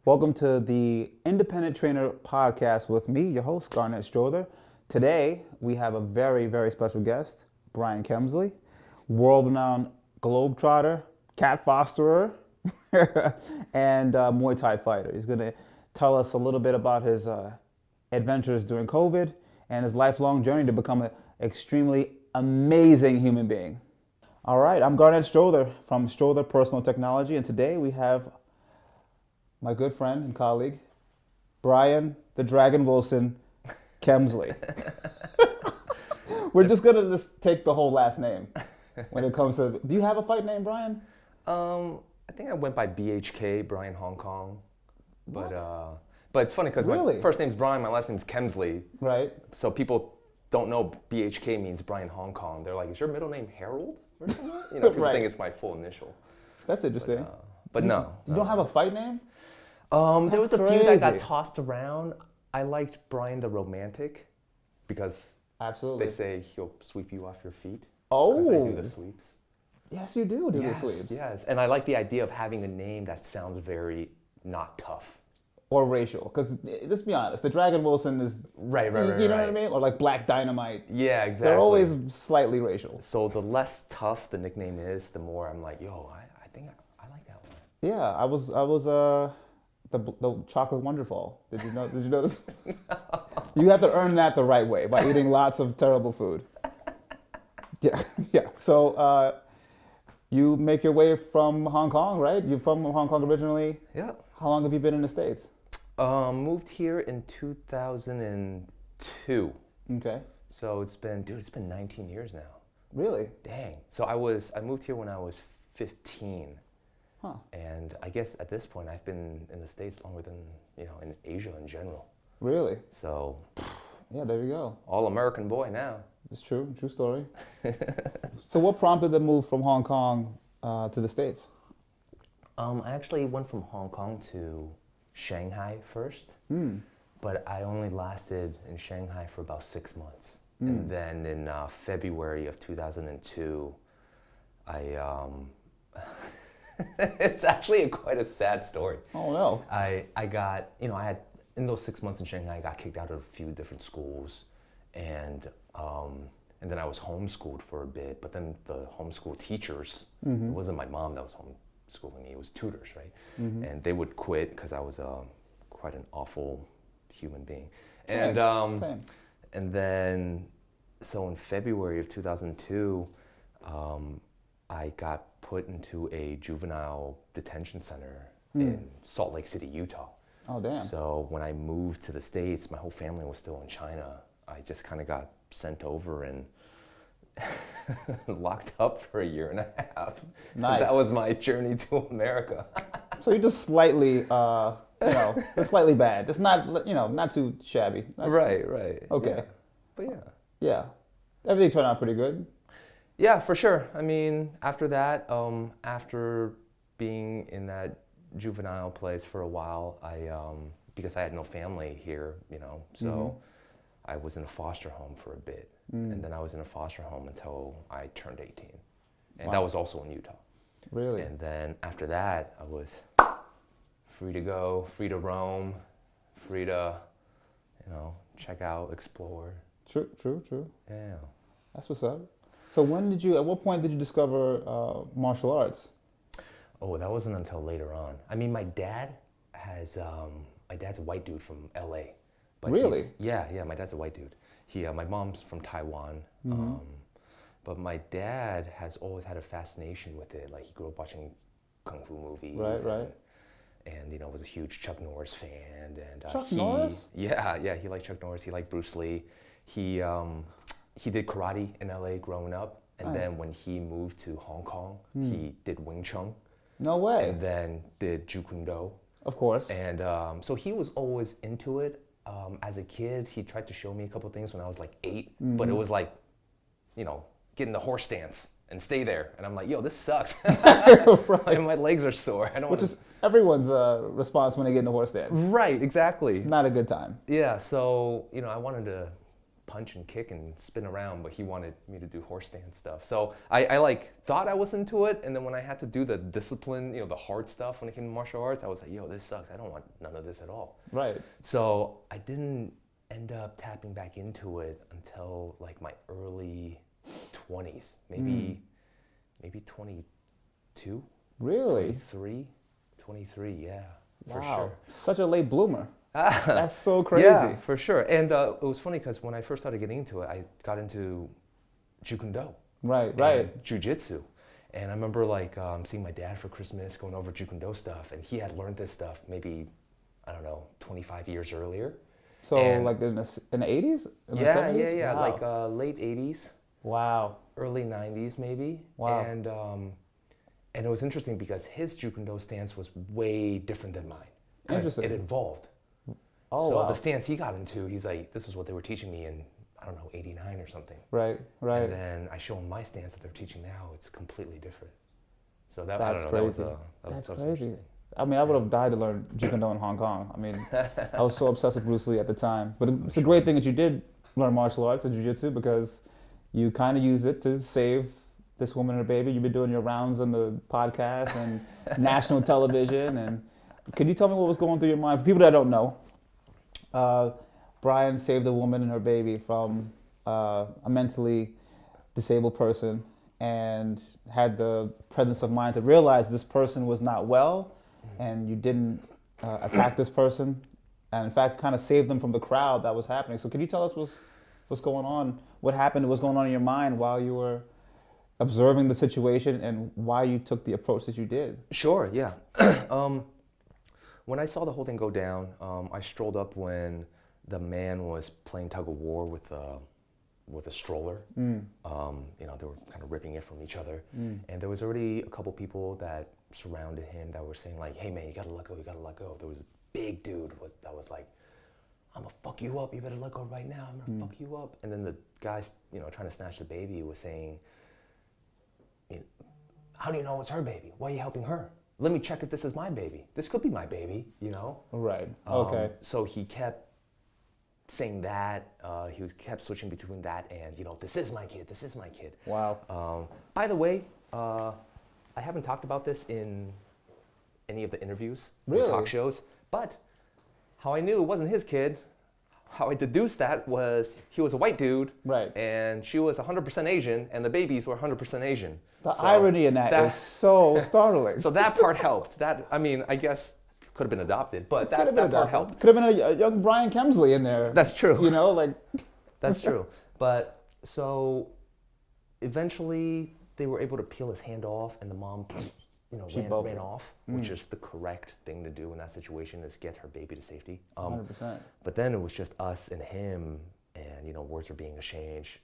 Welcome to the Independent Trainer Podcast with me, your host, Garnett Strothers. Today, we have a very, very special guest, Bryan Kemsley, world-renowned globetrotter, cat fosterer, and Muay Thai fighter. He's going to tell us a little bit about his adventures during COVID and his lifelong journey to become an extremely amazing human being. All right, I'm Garnett Strothers from Strother Personal Technology, and today we have my good friend and colleague, Bryan the Dragon Wilson Kemsley. We're just gonna take the whole last name when it comes to. Do you have a fight name, Bryan? I think I went by BHK, Bryan Hong Kong. What? But it's funny because Really? my first name's Bryan, my last name's Kemsley. Right. So people don't know BHK means Bryan Hong Kong. They're like, is your middle name Harold or something? You know, people Right. think it's my full initial. That's interesting. But no. You don't have a fight name? There was a That's few that got crazy. tossed around. I liked Bryan the Romantic because Absolutely. they say he'll sweep you off your feet. Oh. Because I do the sweeps. Yes, you do Yes, the sleeves. yes. And I like the idea of having a name that sounds very not tough. Or racial, because let's be honest, the Dragon Wilson is Right. You know what I mean? Or like Black Dynamite. Yeah, exactly. They're always slightly racial. So the less tough the nickname is, the more I'm like, yo, I think I like that one. Yeah, I was the chocolate wonderful. Did you know this? You have to earn that the right way by eating lots of terrible food. Yeah, yeah. So you make your way from Hong Kong, right? You're from Hong Kong originally. Yeah. How long have you been in the States? Moved here in 2002. Okay. So it's been 19 years now. Really? Dang. So I moved here when I was 15. Huh. And I guess at this point I've been in the States longer than, in Asia in general. Really? So Yeah, there you go. all American boy now. It's true. True story. So what prompted the move from Hong Kong to the States? I actually went from Hong Kong to Shanghai first. But I only lasted in Shanghai for about 6 months. And then in February of 2002, it's actually quite a sad story. Oh no. I got, I had, in those 6 months in Shanghai, I got kicked out of a few different schools. And then I was homeschooled for a bit, but then the homeschool teachers, it wasn't my mom that was homeschooling me, it was tutors, right? And they would quit because I was quite an awful human being. Same. And then, so in February of 2002, I got put into a juvenile detention center in Salt Lake City, Utah. Oh damn. So when I moved to the States, my whole family was still in China. I just kind of got sent over and locked up for a year and a half. Nice. That was my journey to America. So you're just slightly, just slightly bad. Just not, not too shabby. Right. Okay. Yeah. But yeah. Yeah. Everything turned out pretty good. Yeah, for sure. I mean, after that, after being in that juvenile place for a while, because I had no family here, so I was in a foster home for a bit. And then I was in a foster home until I turned 18. And that was also in Utah. Really? And then after that, I was free to go, free to roam, free to, check out, explore. True. Yeah. That's what's up. So at what point did you discover martial arts? Oh, that wasn't until later on. I mean, my dad's a white dude from LA. But Really? Yeah, my dad's a white dude. My mom's from Taiwan. But my dad has always had a fascination with it. Like he grew up watching kung fu movies. Right. And was a huge Chuck Norris fan. And Chuck Norris? Yeah, he liked Chuck Norris. He liked Bruce Lee. He did karate in LA growing up. And Nice. then when he moved to Hong Kong, he did Wing Chun. No way. And then did Jeet Kune Do. Of course. And so he was always into it. As a kid, he tried to show me a couple things when I was like 8, but it was like, get in the horse stance and stay there. And I'm like, yo, this sucks. Right. My legs are sore. I don't Which want is everyone's response when they get in the horse stance. Right, exactly. It's not a good time. Yeah, so, I wanted to punch and kick and spin around, but he wanted me to do horse stance stuff. So I like thought I was into it, and then when I had to do the discipline, the hard stuff when it came to martial arts, I was like, yo, this sucks. I don't want none of this at all. Right. So I didn't end up tapping back into it until like my early 20s, maybe 22. Really? 23, yeah. Wow. For sure. Such a late bloomer. That's so crazy. Yeah, for sure. And it was funny because when I first started getting into it, I got into Jukundo. Right. Jiu-jitsu. And I remember like seeing my dad for Christmas, going over Jukundo stuff, and he had learned this stuff maybe, I don't know, 25 years earlier. So like in the 80s? Yeah. Wow. Like late 80s. Wow. Early 90s maybe. Wow. And it was interesting because his Jukundo stance was way different than mine. Interesting. It evolved. Oh, so wow. the stance he got into, he's like, this is what they were teaching me in, I don't know, 89 or something. Right. And then I show him my stance that they're teaching now. It's completely different. So that, That's I don't know, crazy. that was crazy. interesting. I mean, I would have died to learn Judo in Hong Kong. I mean, I was so obsessed with Bruce Lee at the time. But it's a great thing that you did learn martial arts and jiu-jitsu because you kind of use it to save this woman and her baby. You've been doing your rounds on the podcast and national television. And can you tell me what was going through your mind? For people that don't know, Bryan saved a woman and her baby from a mentally disabled person and had the presence of mind to realize this person was not well, and you didn't attack this person, and in fact kind of saved them from the crowd that was happening. So can you tell us what's going on, what happened, what's going on in your mind while you were observing the situation and why you took the approach that you did? Sure, yeah. When I saw the whole thing go down, I strolled up when the man was playing tug of war with a stroller. They were kind of ripping it from each other. And there was already a couple people that surrounded him that were saying like, hey man, you gotta let go, you gotta let go. There was a big dude that was like, I'm gonna fuck you up, you better let go right now, I'm gonna fuck you up. And then the guy, trying to snatch the baby was saying, how do you know it's her baby? Why are you helping her? Let me check if this is my baby. This could be my baby, Right, okay. So he kept saying that, he kept switching between that and, this is my kid, this is my kid. Wow. By the way, I haven't talked about this in any of the interviews or talk shows, but how I knew it wasn't his kid, how I deduced that was he was a white dude, right, and she was 100% Asian, and the babies were 100% Asian. The irony in that is so startling. So that part helped. I guess could have been adopted, but that part helped. Could have been a young Bryan Kemsley in there. That's true. That's true. But so eventually they were able to peel his hand off, and the mom, ran off, which is the correct thing to do in that situation, is get her baby to safety. 100%. But then it was just us and him, and words were being exchanged.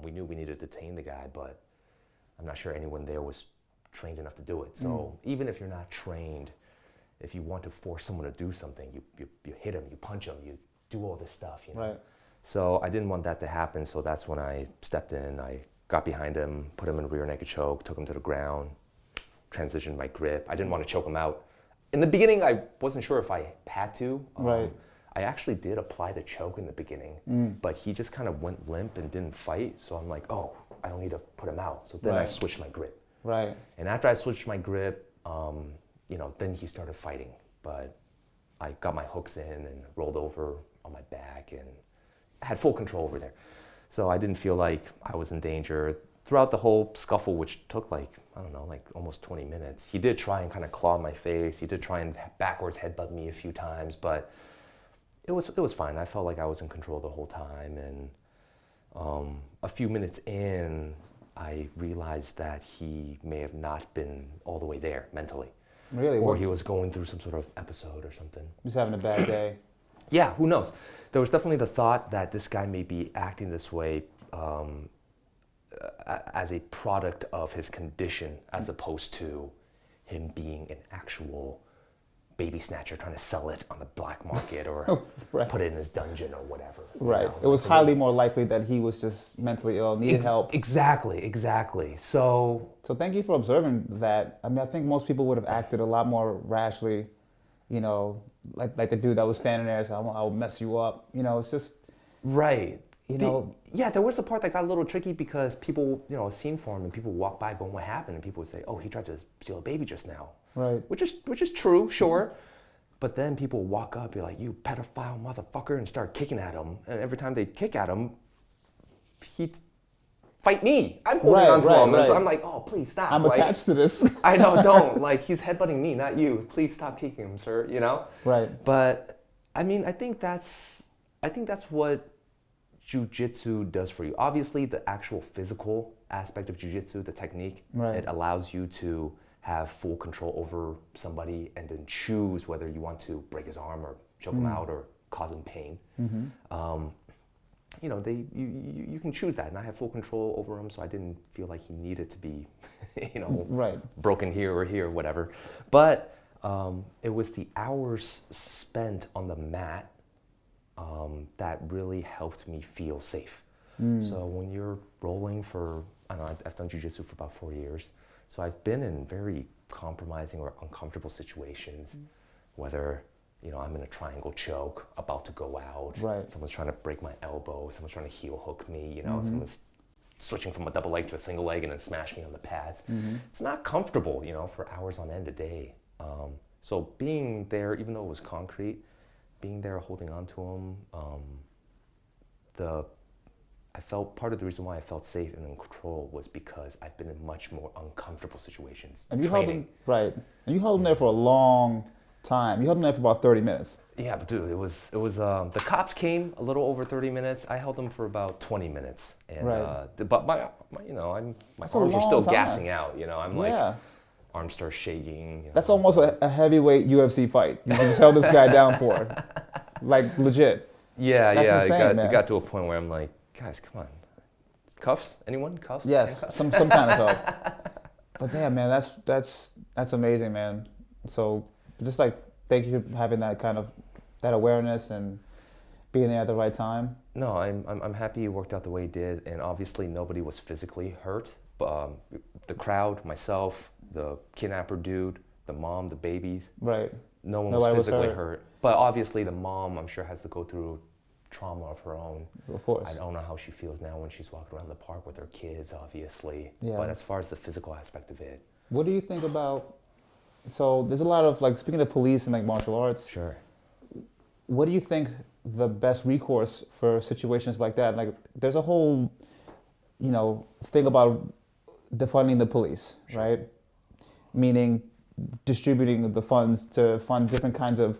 We knew we needed to detain the guy, but I'm not sure anyone there was trained enough to do it. So even if you're not trained, if you want to force someone to do something, you hit them, you punch them, you do all this stuff. Right. So I didn't want that to happen. So that's when I stepped in. I got behind him, put him in a rear naked choke, took him to the ground, transitioned my grip. I didn't want to choke him out. In the beginning, I wasn't sure if I had to. Right. I actually did apply the choke in the beginning, but he just kind of went limp and didn't fight. So I'm like, oh, I don't need to put him out. So then I switched my grip. Right. And after I switched my grip, then he started fighting. But I got my hooks in and rolled over on my back and had full control over there. So I didn't feel like I was in danger. Throughout the whole scuffle, which took almost 20 minutes, he did try and kind of claw my face. He did try and backwards headbutt me a few times, but it was fine. I felt like I was in control the whole time. And a few minutes in, I realized that he may have not been all the way there mentally. Really? Or he was going through some sort of episode or something. He's having a bad day. Yeah, who knows? There was definitely the thought that this guy may be acting this way as a product of his condition, as opposed to him being an actual baby snatcher trying to sell it on the black market or put it in his dungeon or whatever. Right. It was highly more likely that he was just mentally ill, needed help. Exactly. So thank you for observing that. I mean, I think most people would have acted a lot more rashly, like the dude that was standing there saying, I'll mess you up. It's just... Right. you know. Yeah, there was a part that got a little tricky because people, a scene form and people walk by going, what happened? And people would say, oh, he tried to steal a baby just now. Right. Which is true, sure. But then people walk up, be like, you pedophile motherfucker, and start kicking at him. And every time they kick at him, he'd fight me. I'm holding on to him. And so I'm like, oh, please stop. I'm attached to this. I know, don't. Like, he's headbutting me, not you. Please stop kicking him, sir, Right. But, I mean, I think that's what jiu-jitsu does for you. Obviously, the actual physical aspect of jiu-jitsu, the technique, it allows you to have full control over somebody and then choose whether you want to break his arm or choke him out or cause him pain. You can choose that, and I have full control over him, so I didn't feel like he needed to be, broken here or here, whatever. But it was the hours spent on the mat that really helped me feel safe. So when you're rolling for, I don't know, I've done jiu-jitsu for about 4 years. So I've been in very compromising or uncomfortable situations, whether, I'm in a triangle choke, about to go out, someone's trying to break my elbow, someone's trying to heel hook me, someone's switching from a double leg to a single leg and then smash me on the pads. It's not comfortable, for hours on end a day. So being there, even though it was concrete, being there holding on to him, I felt part of the reason why I felt safe and in control was because I've been in much more uncomfortable situations. And you held him, and you held him there for a long time. You held him there for about 30 minutes. Yeah, but dude, it was the cops came a little over 30 minutes. I held them for about 20 minutes. And but my arms were still gassing out, I'm like arms start shaking. That's almost a heavyweight UFC fight. You just held this guy down for it. Like legit. Yeah, That's insane, it got to a point where I'm like, guys, come on. Cuffs? Anyone? Cuffs? Yes, some kind of cuff. But damn, man, that's amazing, man. So just like thank you for having that kind of that awareness and being there at the right time. No, I'm happy it worked out the way it did, and obviously nobody was physically hurt. The crowd, myself, the kidnapper dude, the mom, the babies. Right. No one was physically hurt. But obviously the mom, I'm sure, has to go through trauma of her own. Of course. I don't know how she feels now when she's walking around the park with her kids, obviously. Yeah. But as far as the physical aspect of it. What do you think about, so there's a lot of, like, speaking of police and like martial arts. Sure. What do you think the best recourse for situations like that? Like, there's a whole, thing about defunding the police, right? Meaning distributing the funds to fund different kinds of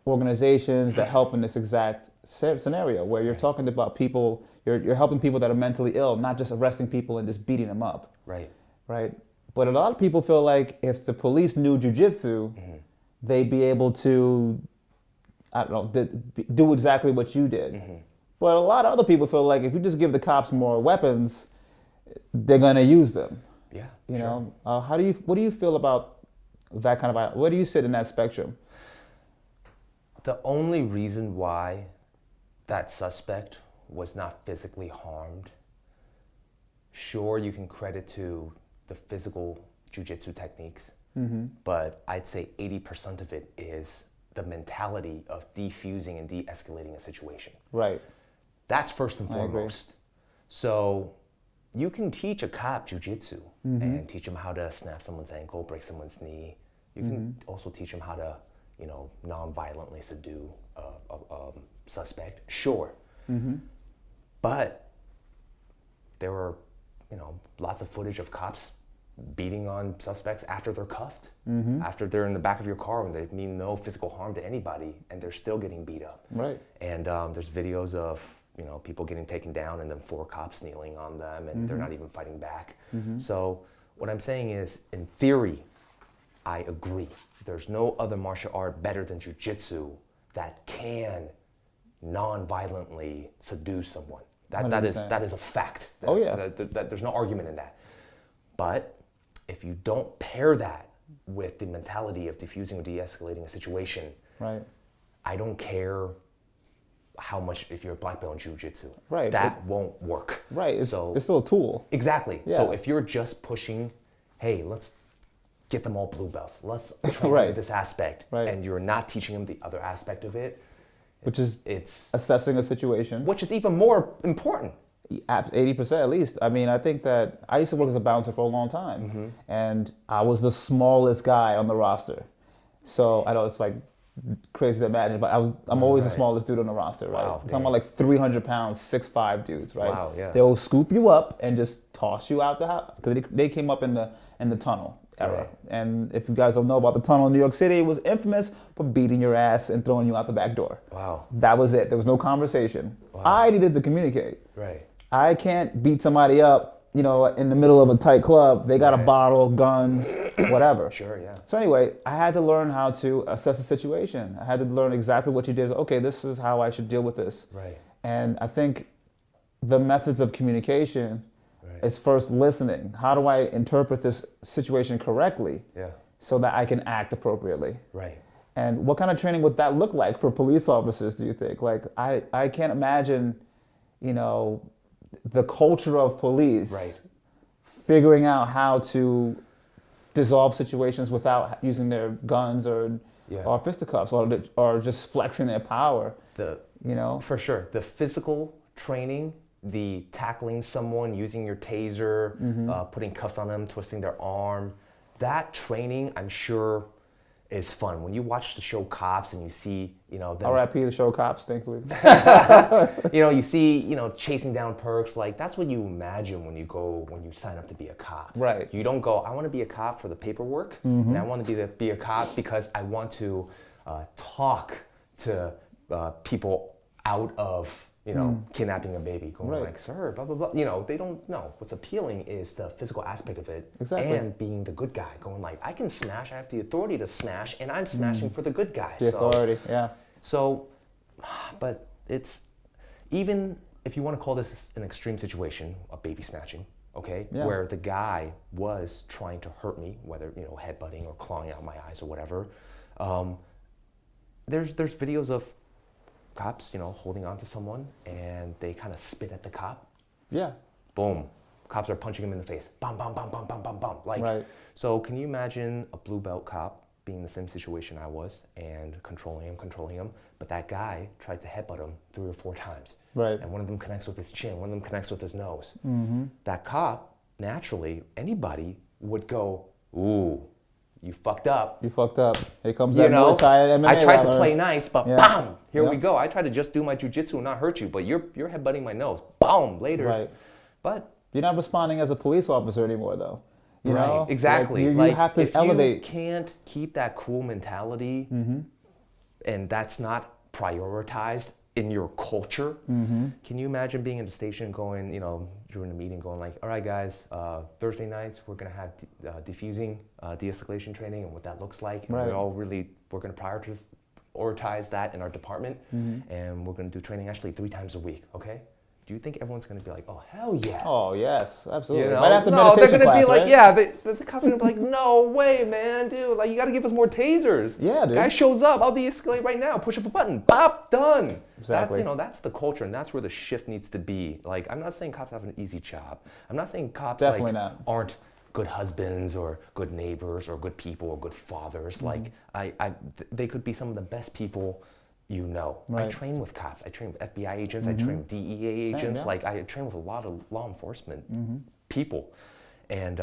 organizations that help in this exact scenario where you're talking about people, you're helping people that are mentally ill, not just arresting people and just beating them up. Right. Right. But a lot of people feel like if the police knew jiu-jitsu, they'd be able to, I don't know, do exactly what you did. But a lot of other people feel like if you just give the cops more weapons, they're going to use them. Yeah. You know, what do you feel about that kind of, where do you sit in that spectrum? The only reason why that suspect was not physically harmed, sure, you can credit to the physical jiu-jitsu techniques, but I'd say 80% of it is the mentality of defusing and de-escalating a situation. Right. That's first and foremost. So you can teach a cop jiu-jitsu and teach him how to snap someone's ankle, break someone's knee. You can also teach him how to, non-violently subdue a suspect. Sure. But there were, lots of footage of cops beating on suspects after they're cuffed, after they're in the back of your car when they mean no physical harm to anybody and they're still getting beat up. Right. And there's videos of, people getting taken down and then 4 cops kneeling on them and they're not even fighting back. So what I'm saying is, in theory, I agree. There's no other martial art better than jiu-jitsu that can non-violently subdue someone. That is a fact. There's no argument in that. But if you don't pair that with the mentality of diffusing or de-escalating a situation, I don't care how much, if you're a black belt in jiu-jitsu, that won't work. Right, it's still a tool. Exactly. Yeah. So if you're just pushing, hey, let's get them all blue belts, let's train this aspect, and you're not teaching them the other aspect of it, Which is it's assessing a situation. which is even more important. 80% at least. I mean, I think that I used to work as a bouncer for a long time, and I was the smallest guy on the roster. So I know it's like crazy to imagine, but I'm always the smallest dude on the roster, right? Wow, I'm talking about like 300 pounds, 6'5" dudes, right? Wow, yeah. They'll scoop you up and just toss you out the house because they came up in the tunnel era. Right. And if you guys don't know about the tunnel in New York City, it was infamous for beating your ass and throwing you out the back door. Wow. That was it. There was no conversation. Wow. I needed to communicate. Right. I can't beat somebody up, in the middle of a tight club. They got a Right. bottle, guns, whatever. Sure, yeah. So anyway, I had to learn how to assess a situation. I had to learn exactly what you did. Okay, this is how I should deal with this. Right. And I think the methods of communication Right. is first listening. How do I interpret this situation correctly Yeah. so that I can act appropriately? Right. And what kind of training would that look like for police officers, do you think? Like, I can't imagine, the culture of police Right. figuring out how to dissolve situations without using their guns or fisticuffs or just flexing their power. For sure. The physical training, the tackling someone, using your taser, putting cuffs on them, twisting their arm, that training, I'm sure, is fun. When you watch the show Cops and you see, them, R.I.P. the show Cops, thankfully. you see, chasing down perks, like that's what you imagine when you sign up to be a cop. Right. You don't go, I want to be a cop for the paperwork, and I want to be a cop because I want to talk to people out of, kidnapping a baby, going Right. like, sir, blah, blah, blah. They don't know. What's appealing is the physical aspect of it. Exactly. And being the good guy, going like, I can smash, I have the authority to smash, and I'm smashing for the good guy. The authority, yeah. So, but it's, even if you want to call this an extreme situation, a baby snatching, okay, where the guy was trying to hurt me, whether, headbutting or clawing out my eyes or whatever, there's videos of cops, holding on to someone and they kind of spit at the cop. Yeah. Boom. Cops are punching him in the face. Bam, bam, bam, bam, bam, bam, bam. Like, right. So can you imagine a blue belt cop being in the same situation I was and controlling him, but that guy tried to headbutt him 3 or 4 times. Right. And one of them connects with his chin, one of them connects with his nose. Mm-hmm. That cop, naturally, anybody would go, ooh, you fucked up. You fucked up. Here comes that Muay Thai MMA. I tried to play nice, but bam, here we go. I tried to just do my jujitsu and not hurt you, but you're headbutting my nose. Boom, later. Right. But you're not responding as a police officer anymore, though. You know? Exactly. Like, you have to elevate. If you can't keep that cool mentality, and that's not prioritized in your culture, can you imagine being in the station going, during the meeting going like, all right, guys, Thursday nights, we're going to have diffusing, de-escalation training and what that looks like. And we're going to prioritize that in our department. And we're going to do training actually 3 times a week, okay? Do you think everyone's going to be like, oh, hell yeah? Oh, yes, absolutely. Right after no, they're going to be like, right? the cops are going to be like, no way, man, dude. Like, you got to give us more tasers. Yeah, dude. Guy shows up, I'll de-escalate right now. Push up a button, bop, done. Exactly. That's the culture, and that's where the shift needs to be. Like, I'm not saying cops have an easy job. I'm not saying cops aren't good husbands or good neighbors or good people or good fathers. Like, they could be some of the best people. Right. I train with cops. I train with FBI agents. I train with DEA agents. Like, I train with a lot of law enforcement people, and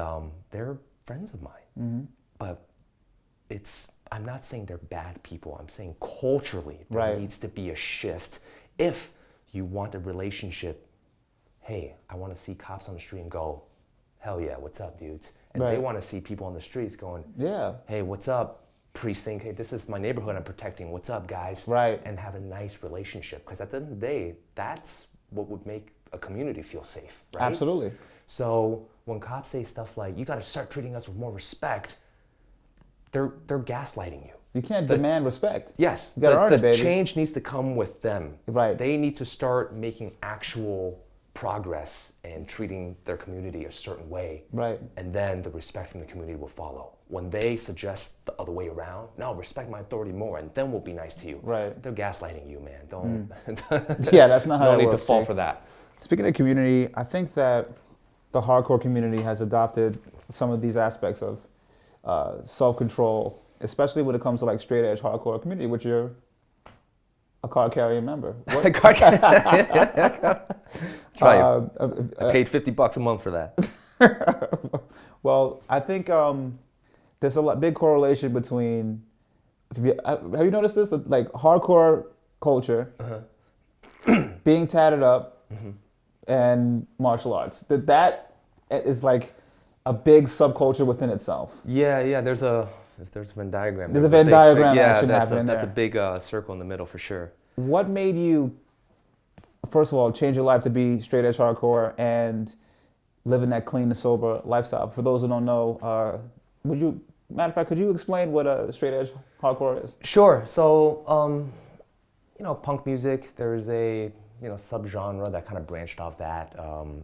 they're friends of mine. But I'm not saying they're bad people. I'm saying culturally there needs to be a shift. If you want a relationship, hey, I want to see cops on the street and go, hell yeah, what's up, dudes? And they want to see people on the streets going, hey, what's up? Precinct, hey, this is my neighborhood I'm protecting. What's up, guys? Right. And have a nice relationship. Because at the end of the day, that's what would make a community feel safe, right? Absolutely. So when cops say stuff like, you got to start treating us with more respect, they're gaslighting you. You can't demand respect. Yes. You gotta earn it, baby. Change needs to come with them. Right. They need to start making actual progress and treating their community a certain way. Right. And then the respect from the community will follow. When they suggest the other way around, no, respect my authority more, and then we'll be nice to you. Right. They're gaslighting you, man. Don't. Yeah, that's not how it works. No need to fall for that. Speaking of community, I think that the hardcore community has adopted some of these aspects of self-control, especially when it comes to like straight edge hardcore community, which you're a card-carrying member. That's right. I paid $50 a month for that. Well, I think there's a big correlation between. Have you noticed this? Like hardcore culture, being tatted up, and martial arts. That is like a big subculture within itself. Yeah. There's a Venn diagram. There's a Venn diagram action that's happening there. That's a big circle in the middle for sure. What made you, first of all, change your life to be straight edge hardcore and living that clean and sober lifestyle? For those who don't know, matter of fact, could you explain what a straight edge hardcore is? Sure. So, punk music, there's a subgenre that kind of branched off that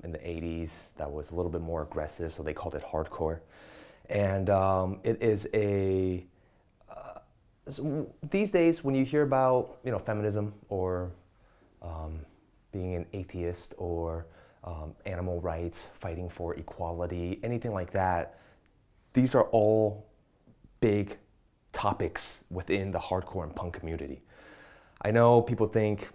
in the 80s that was a little bit more aggressive, so they called it hardcore. And it is so these days when you hear about feminism or being an atheist or animal rights, fighting for equality, anything like that, these are all big topics within the hardcore and punk community. I know people think,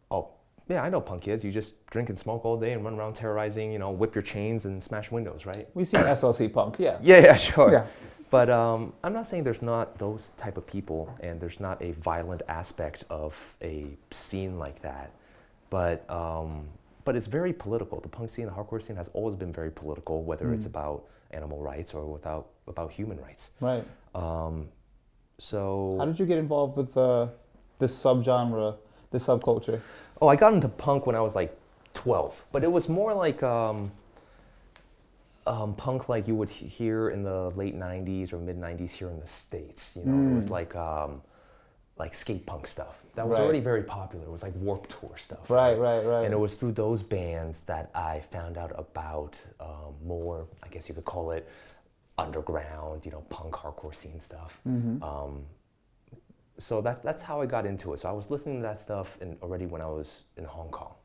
oh, yeah, I know punk kids. You just drink and smoke all day and run around terrorizing, whip your chains and smash windows, right? We see SLC punk, yeah. Yeah, sure. Yeah. But I'm not saying there's not those type of people and there's not a violent aspect of a scene like that. But it's very political. The punk scene, the hardcore scene has always been very political, whether it's about animal rights or about human rights. Right. So how did you get involved with this subgenre, this subculture? Oh, I got into punk when I was like 12, but it was more like punk like you would hear in the late 90s or mid 90s here in the States. It was like skate punk stuff. That was already very popular. It was like Warped Tour stuff. Right. And it was through those bands that I found out about more, I guess you could call it, underground, punk hardcore scene stuff. So that's how I got into it. So I was listening to that stuff already when I was in Hong Kong.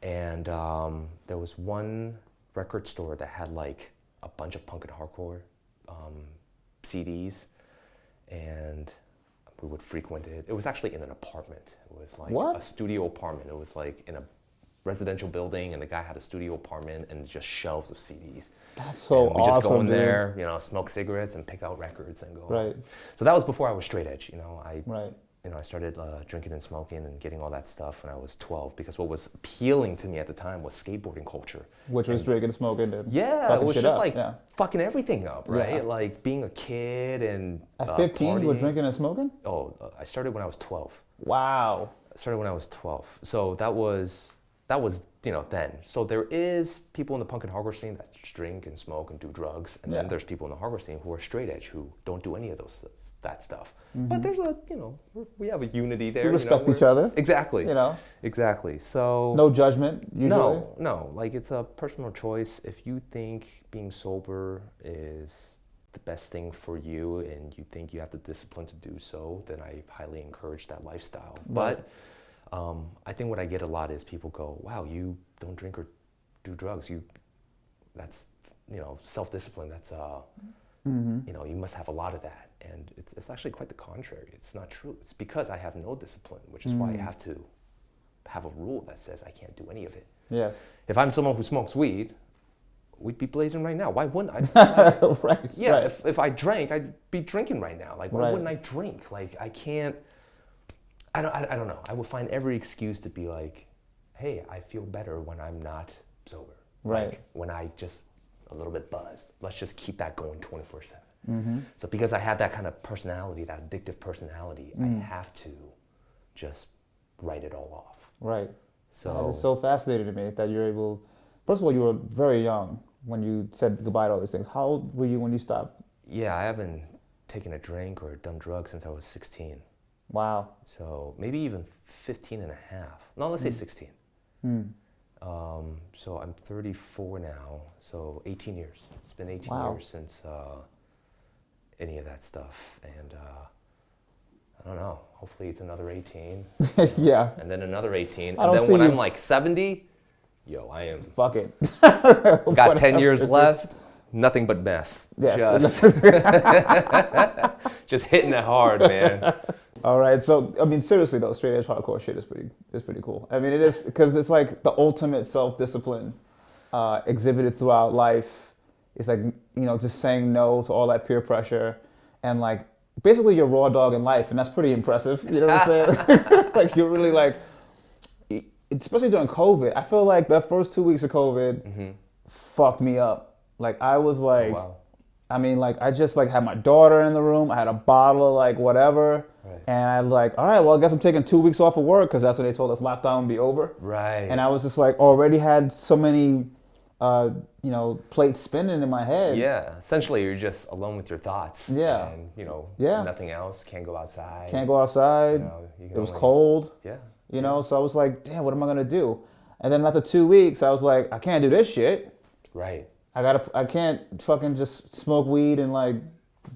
And there was one record store that had like a bunch of punk and hardcore CDs, and we would frequent it. It was actually in an apartment. It was like a studio apartment. It was like in a residential building, and the guy had a studio apartment and just shelves of CDs. That's so awesome. We just go in there, smoke cigarettes and pick out records and go. Right. So that was before I was straight edge. I started drinking and smoking and getting all that stuff when I was 12 because what was appealing to me at the time was skateboarding culture. Which was drinking, smoking, and it was just fucking everything up, right? Yeah. Like being a kid and at 15 you were drinking and smoking? Oh, I started when I was 12. Wow. I started when I was 12. So that was then. So there is people in the punk and hardcore scene that drink and smoke and do drugs, and then there's people in the hardcore scene who are straight edge who don't do any of that stuff. But there's we have a unity there. We respect each other. Exactly. Exactly. So no judgment usually. No. Like it's a personal choice. If you think being sober is the best thing for you and you think you have the discipline to do so, then I highly encourage that lifestyle. Right. But I think what I get a lot is people go, wow, you don't drink or do drugs. That's self-discipline. That's, you must have a lot of that. And it's actually quite the contrary. It's not true. It's because I have no discipline, which is why I have to have a rule that says I can't do any of it. Yes. If I'm someone who smokes weed, we'd be blazing right now. Why wouldn't I? Right. Yeah, right. If I drank, I'd be drinking right now. Like, why wouldn't I drink? Like, I can't. I don't know. I would find every excuse to be like, hey, I feel better when I'm not sober. Right. Like when I just a little bit buzzed. Let's just keep that going 24/7. So because I have that kind of personality, that addictive personality, I have to just write it all off. Right. So it's so fascinating to me that you're able. First of all, you were very young when you said goodbye to all these things. How old were you when you stopped? Yeah, I haven't taken a drink or done drugs since I was 16. Wow. So maybe even 15 and a half. No, let's say 16. So I'm 34 now, so 18 years. It's been 18 years since any of that stuff. And I don't know, hopefully it's another 18. Yeah. And then another 18. And then when I'm like 70, I am. Fuck it. Got 10 years left. Nothing but meth. Yes. Just hitting it hard, man. All right, so I mean, seriously though, straight edge hardcore shit is pretty cool. I mean, it is because it's like the ultimate self-discipline exhibited throughout life. It's like, just saying no to all that peer pressure, and like basically you're raw dog in life, and that's pretty impressive. You know what I'm saying? Like you're really like, especially during COVID. I feel like the first 2 weeks of COVID fucked me up. Like I was like, Oh, wow. I mean, like I just like had my daughter in the room. I had a bottle of like whatever. Right. And I was like, all right, well, I guess I'm taking 2 weeks off of work because that's when they told us lockdown would be over. Right. And I was just like, already had so many, plates spinning in my head. Yeah. Essentially, you're just alone with your thoughts. Yeah. And, Yeah. nothing else. Can't go outside. Can't go outside. You can It was only- cold. Yeah. So I was like, damn, what am I going to do? And then after 2 weeks, I was like, I can't do this shit. Right. I can't fucking just smoke weed and like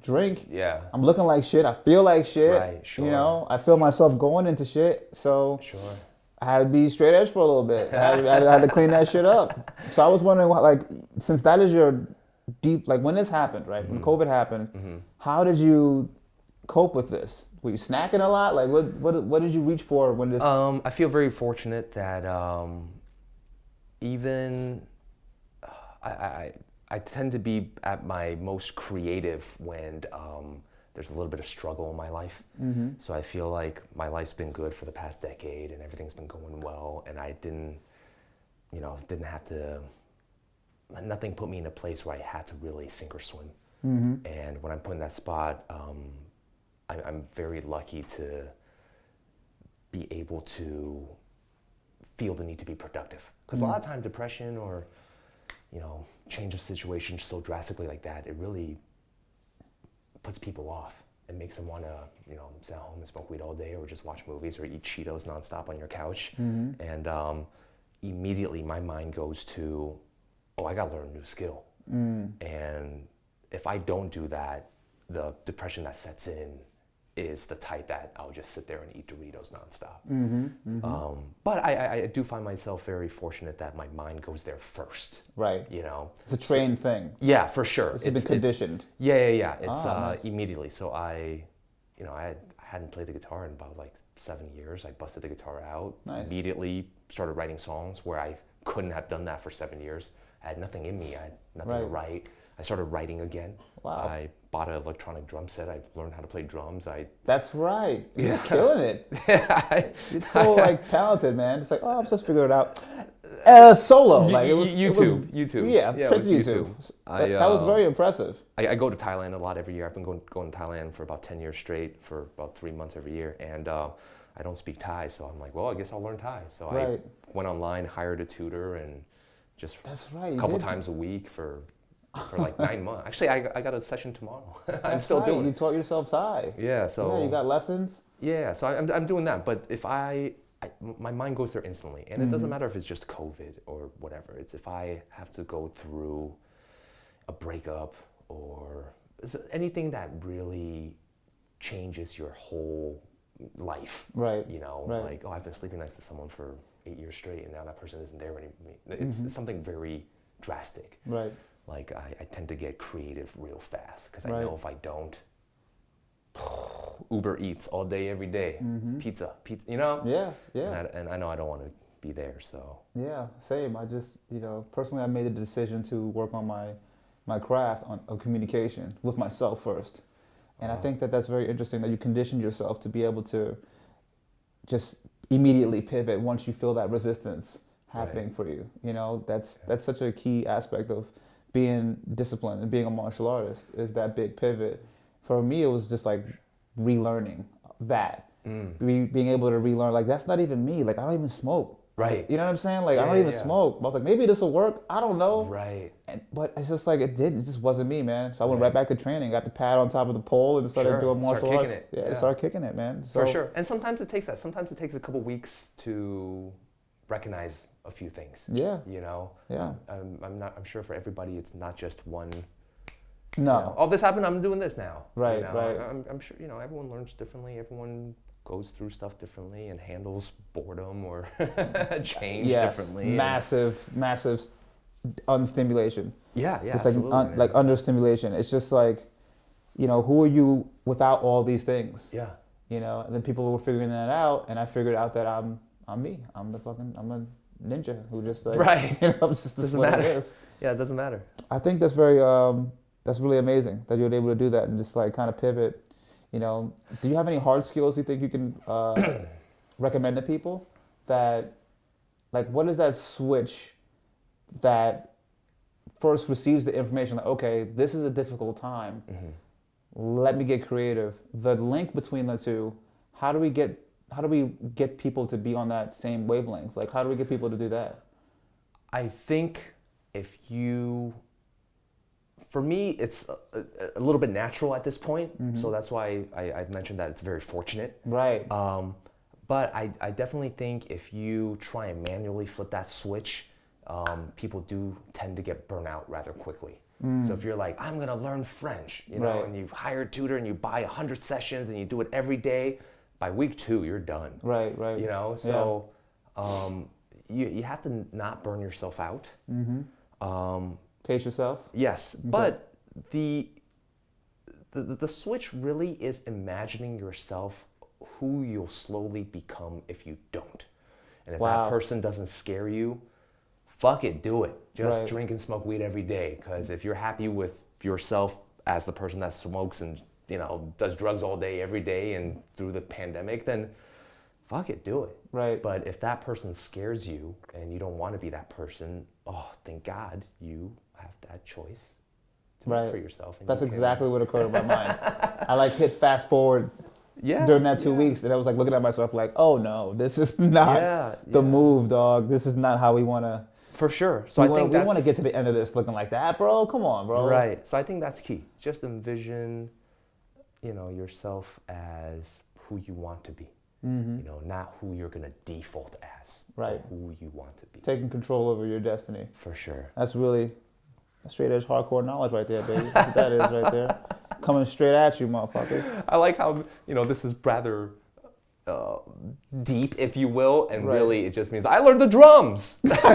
drink. Yeah. I'm looking like shit. I feel like shit. Right, sure. I feel myself going into shit. So Sure. I had to be straight edge for a little bit. I had to clean that shit up. So I was wondering, since that is your deep, like when this happened, right? When COVID happened, how did you cope with this? Were you snacking a lot? Like what did you reach for when this? I feel very fortunate that even I tend to be at my most creative when there's a little bit of struggle in my life. So I feel like my life's been good for the past decade and everything's been going well, and I didn't have to, nothing put me in a place where I had to really sink or swim. And when I'm put in that spot, I'm very lucky to be able to feel the need to be productive. Because a lot of time depression or change of situation so drastically like that, it really puts people off. It makes them want to, sit at home and smoke weed all day or just watch movies or eat Cheetos nonstop on your couch. And immediately my mind goes to, I got to learn a new skill. And if I don't do that, the depression that sets in is the type that I'll just sit there and eat Doritos nonstop. But I do find myself very fortunate that my mind goes there first. Right. It's a trained thing. Yeah, for sure. It's been conditioned. Yeah. It's nice. Immediately. So I hadn't played the guitar in about like 7 years. I busted the guitar out. Nice. Immediately started writing songs where I couldn't have done that for 7 years. I had nothing in me. I had nothing to write. I started writing again. Wow. I bought an electronic drum set. I learned how to play drums. That's right. You're killing it. Yeah. You're so talented, man. It's like, I'm supposed to figure it out. Solo. Like YouTube. Yeah, it straight was to YouTube. That was very impressive. I go to Thailand a lot every year. I've been going to Thailand for about 10 years straight for about 3 months every year. And I don't speak Thai, so I'm like, well, I guess I'll learn Thai. So I went online, hired a tutor, and just a couple times a week for like 9 months. Actually, I got a session tomorrow. I'm still doing it. You taught yourself Thai. Yeah, so you got lessons. Yeah, so I'm doing that. But if my mind goes there instantly, and it doesn't matter if it's just COVID or whatever. It's if I have to go through a breakup or anything that really changes your whole life. Right. Like, I've been sleeping next to someone for 8 years straight, and now that person isn't there anymore. It's something very drastic. Right. Like I tend to get creative real fast because I know if I don't, Uber Eats all day, every day, pizza, Yeah. And I know I don't want to be there, so. Yeah, same. I just, personally, I made the decision to work on my craft of communication with myself first. And I think that's very interesting that you conditioned yourself to be able to just immediately pivot once you feel that resistance happening for you. That's such a key aspect of being disciplined and being a martial artist, is that big pivot. For me, it was just like relearning that. Being able to relearn, like, that's not even me. Like, I don't even smoke. Right. You know what I'm saying? Like, I don't even smoke. But I was like, maybe this will work. I don't know. Right. But it's just like, it just wasn't me, man. So I went right back to training, got the pad on top of the pole, and started doing martial arts. Started kicking it, man. So, for sure. And sometimes it takes that. Sometimes it takes a couple weeks to recognize a few things. Yeah. Yeah. I'm sure for everybody it's not just one. No. This happened, I'm doing this now. Right. I'm sure everyone learns differently. Everyone goes through stuff differently and handles boredom or change differently. Massive unstimulation. Yeah, Just absolutely. like under stimulation. It's just like, who are you without all these things? Yeah. And then people were figuring that out, and I figured out that I'm me. I'm a ninja who just like Right. it's just Doesn't what matter. it is. Yeah, it doesn't matter. I think that's that's really amazing that you're able to do that and just like kind of pivot. Do you have any hard skills you think you can recommend to people that, like, what is that switch that first receives the information like, okay, this is a difficult time. Let me get creative. The link between the two, how do we get people to be on that same wavelength? Like, how do we get people to do that? I think for me, it's a little bit natural at this point. So that's why I've mentioned that it's very fortunate. Right. But I definitely think if you try and manually flip that switch, people do tend to get burnt out rather quickly. So if you're like, I'm gonna learn French, Right. and you hire a tutor and you buy 100 sessions and you do it every day, by week 2 you're done. Right. So you have to not burn yourself out. Pace yourself. Yes, Okay. but the switch really is imagining yourself who you'll slowly become if you don't. And if that person doesn't scare you, fuck it, do it. Just drink and smoke weed every day. Because if you're happy with yourself as the person that smokes and does drugs all day, every day, and through the pandemic, then fuck it, do it. Right. But if that person scares you and you don't want to be that person, oh, thank God you have that choice to make for yourself. And that's exactly what occurred in my mind. I like hit fast forward during that 2 weeks, and I was like looking at myself like, oh no, this is not the move, dog. This is not how we want to. For sure. So I think we want to get to the end of this looking like that, bro. Come on, bro. Right. So I think that's key. Just envision, yourself as who you want to be. Not who you're gonna default as. Right. But who you want to be. Taking control over your destiny. For sure. That's really straight edge hardcore knowledge right there, baby. That's what that is right there. Coming straight at you, motherfucker. I like how this is rather deep, if you will, and really it just means I learned the drums. That's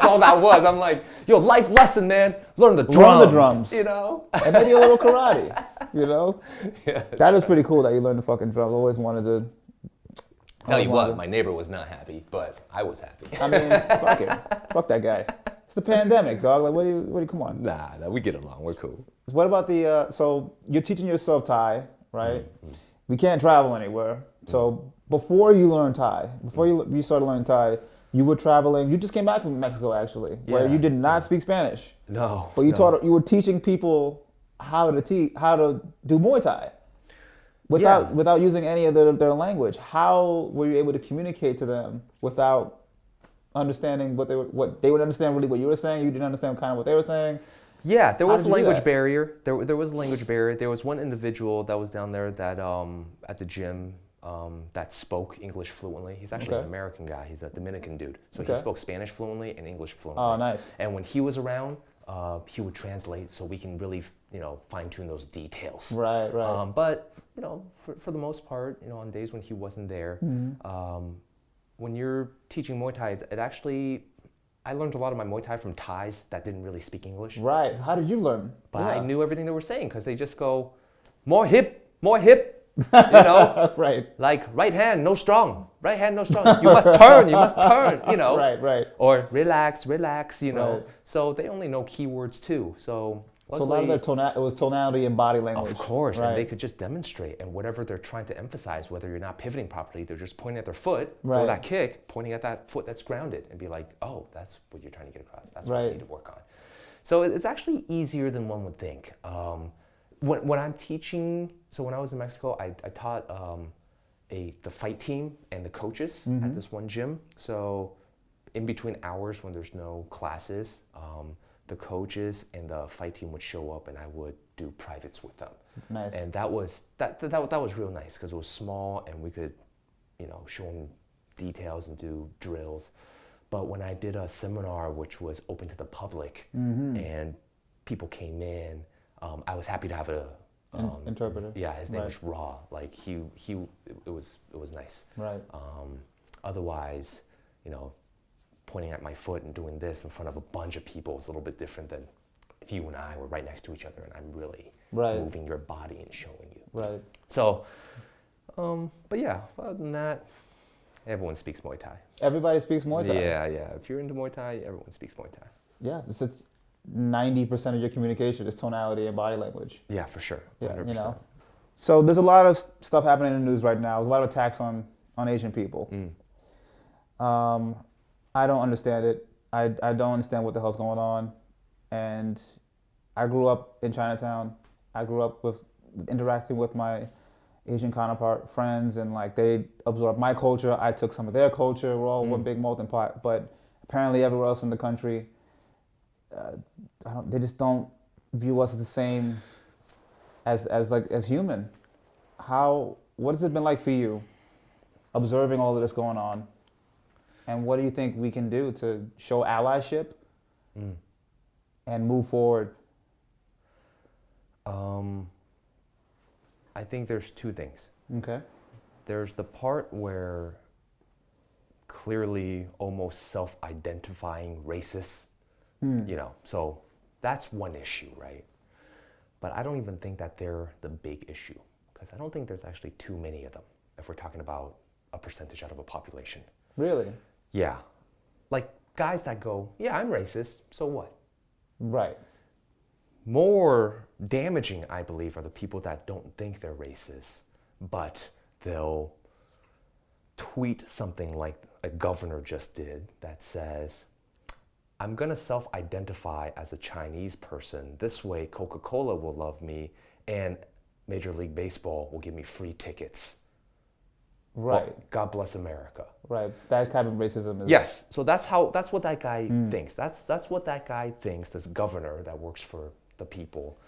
all that was. I'm like, yo, life lesson, man. Learn the drums. Learn the drums. And maybe a little karate. Yeah, that is pretty cool that you learned the fucking drums. I always wanted to. Tell you what, my neighbor was not happy, but I was happy. I mean, fuck it. Fuck that guy. It's the pandemic, dog. Like, what do you come on? Nah, we get along. We're cool. What about so you're teaching yourself Thai, right? We can't travel anywhere. So before you learned Thai, before you started learning Thai, you were traveling. You just came back from Mexico, actually, where you did not speak Spanish. No. But you were teaching people how to do Muay Thai without using any of their language. How were you able to communicate to them without understanding what they would understand really what you were saying? You didn't understand kind of what they were saying. Yeah, there was a language barrier. There was a language barrier. There was one individual that was down there that at the gym that spoke English fluently. He's actually an American guy. He's a Dominican dude. So he spoke Spanish fluently and English fluently. Oh, nice. And when he was around, he would translate so we can really fine tune those details. Right. But for the most part, on days when he wasn't there, when you're teaching Muay Thai, it actually. I learned a lot of my Muay Thai from Thais that didn't really speak English. Right. How did you learn? But I knew everything they were saying because they just go, more hip, right. Like right hand, no strong. Right hand, no strong. You must turn, Right. Or relax, Right. So they only know keywords too. So luckily, a lot of their it was tonality and body language. Of course, and they could just demonstrate. And whatever they're trying to emphasize, whether you're not pivoting properly, they're just pointing at their foot, throw that kick, pointing at that foot that's grounded, and be like, oh, that's what you're trying to get across. That's what I need to work on. So it's actually easier than one would think. When I'm teaching, so when I was in Mexico, I taught the fight team and the coaches at this one gym. So in between hours when there's no classes, the coaches and the fight team would show up, and I would do privates with them. Nice. And that was real nice because it was small, and we could, show them details and do drills. But when I did a seminar which was open to the public, and people came in, I was happy to have a interpreter. Yeah, his name was Raw. Like it was nice. Right. Otherwise, pointing at my foot and doing this in front of a bunch of people is a little bit different than if you and I were right next to each other and I'm really moving your body and showing you. Right. So, but yeah, other than that, everyone speaks Muay Thai. Everybody speaks Muay Thai. Yeah. If you're into Muay Thai, everyone speaks Muay Thai. Yeah, it's 90% of your communication is tonality and body language. Yeah, for sure. 100%. Yeah, you know. So there's a lot of stuff happening in the news right now. There's a lot of attacks on Asian people. I don't understand it. I don't understand what the hell's going on. And I grew up in Chinatown. I grew up with interacting with my Asian counterpart friends, and like they absorbed my culture. I took some of their culture. We're all one big melting pot. But apparently everywhere else in the country, they just don't view us as the same as human. What has it been like for you observing all of this going on? And what do you think we can do to show allyship and move forward? I think there's two things. Okay. There's the part where clearly almost self-identifying racists, you know, so that's one issue, right? But I don't even think that they're the big issue, because I don't think there's actually too many of them if we're talking about a percentage out of a population. Really? Yeah. Like guys that go, yeah, I'm racist, so what? Right. More damaging, I believe, are the people that don't think they're racist, but they'll tweet something like a governor just did that says, I'm going to self-identify as a Chinese person. This way, Coca-Cola will love me and Major League Baseball will give me free tickets. Right. Well, God bless America. Right. That kind of racism is... Yes. So that's what that guy thinks. That's what that guy thinks, this governor that works for the people,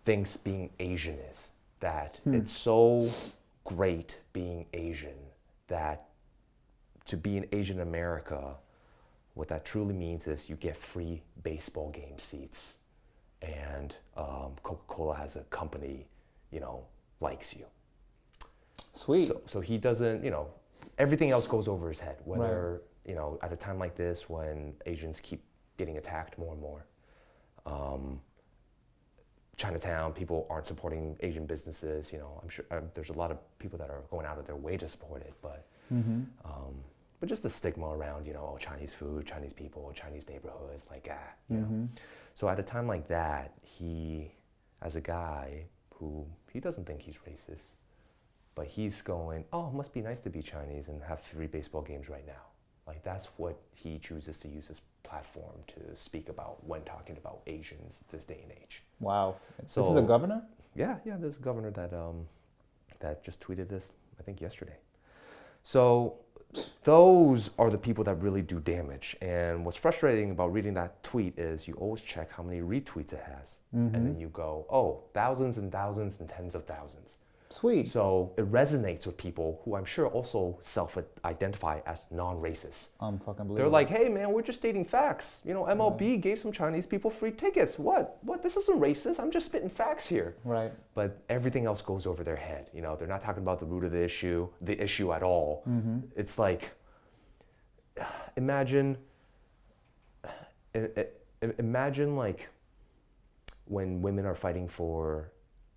thinks being Asian is. That it's so great being Asian that to be an Asian America, what that truly means is you get free baseball game seats, and Coca-Cola has a company, you know, likes you. Sweet. So he doesn't, you know, everything else goes over his head. Whether, you know, at a time like this when Asians keep getting attacked more and more, Chinatown, people aren't supporting Asian businesses. You know, I'm sure there's a lot of people that are going out of their way to support it, but just the stigma around, you know, oh, Chinese food, Chinese people, Chinese neighborhoods, like you know. So at a time like that, he, as a guy who he doesn't think he's racist, but he's going, oh, it must be nice to be Chinese and have free baseball games right now. Like that's what he chooses to use his platform to speak about when talking about Asians this day and age. Wow. So, this is a governor? Yeah, there's a governor that just tweeted this, I think yesterday. So those are the people that really do damage. And what's frustrating about reading that tweet is you always check how many retweets it has. And then you go, oh, thousands and thousands and tens of thousands. Sweet. So it resonates with people who I'm sure also self-identify as non-racist. Unfucking They're like, hey man, we're just stating facts. You know, MLB gave some Chinese people free tickets. What? This isn't racist. I'm just spitting facts here. Right. But everything else goes over their head. You know, they're not talking about the root of the issue at all. It's like, imagine like when women are fighting for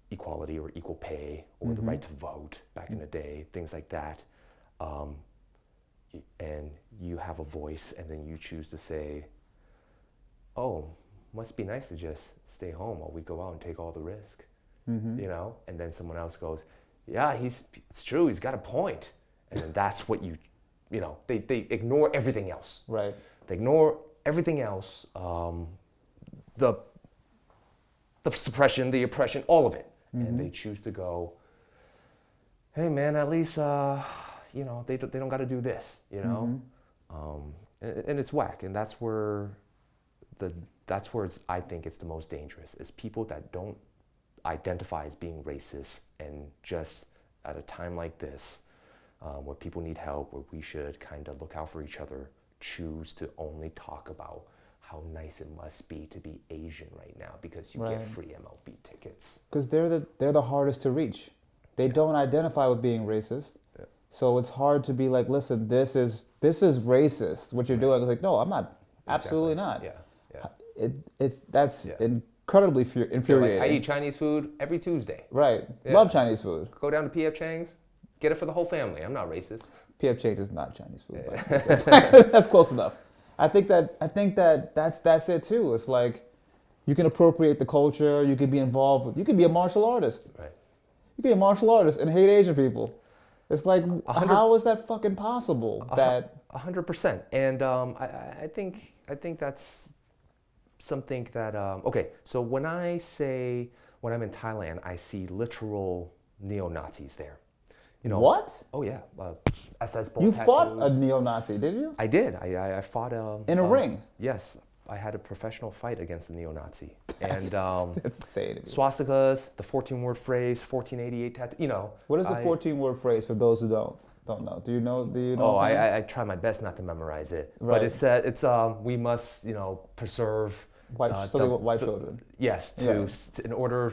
equality or equal pay or the right to vote back in the day, things like that. And you have a voice and then you choose to say, oh, must be nice to just stay home while we go out and take all the risk, you know? And then someone else goes, yeah, it's true, he's got a point. And then that's what you know, they ignore everything else. Right. They ignore everything else, the suppression, the oppression, all of it. And they choose to go, hey man, at least, you know, they don't got to do this, you know? And it's whack. And that's where I think it's the most dangerous, is people that don't identify as being racist and just at a time like this, where people need help, where we should kind of look out for each other, choose to only talk about how nice it must be to be Asian right now because you get free MLB tickets. Because they're the hardest to reach. They don't identify with being racist. So it's hard to be like, listen, this is racist. What you're doing. It's like, no, I'm not. Absolutely not. Yeah, yeah. That's Yeah. incredibly They're like, infuriating. I eat Chinese food every Tuesday. Right. Yeah. Love Chinese food. Go down to P.F. Chang's, get it for the whole family. I'm not racist. P.F. Chang's is not Chinese food. Yeah. But that's close enough. I think that that's it too. It's like you can appropriate the culture. You can be involved. You can be a martial artist. Right. You can be a martial artist and hate Asian people. It's like, 100 how is that fucking possible? That 100%. And I think that's something that okay. So when I'm in Thailand, I see literal neo-Nazis there. You know what? Oh yeah, SS ball You tattoos. fought a neo-Nazi, did you? I did. I fought In a ring. Yes, I had a professional fight against a neo-Nazi. And That's insane. swastikas, the 14-word phrase, 1488 tattoo. You know. What is the 14-word phrase for those who don't know? Do you know? Oh, I try my best not to memorize it. Right. But it's we must preserve white children. Yes, in order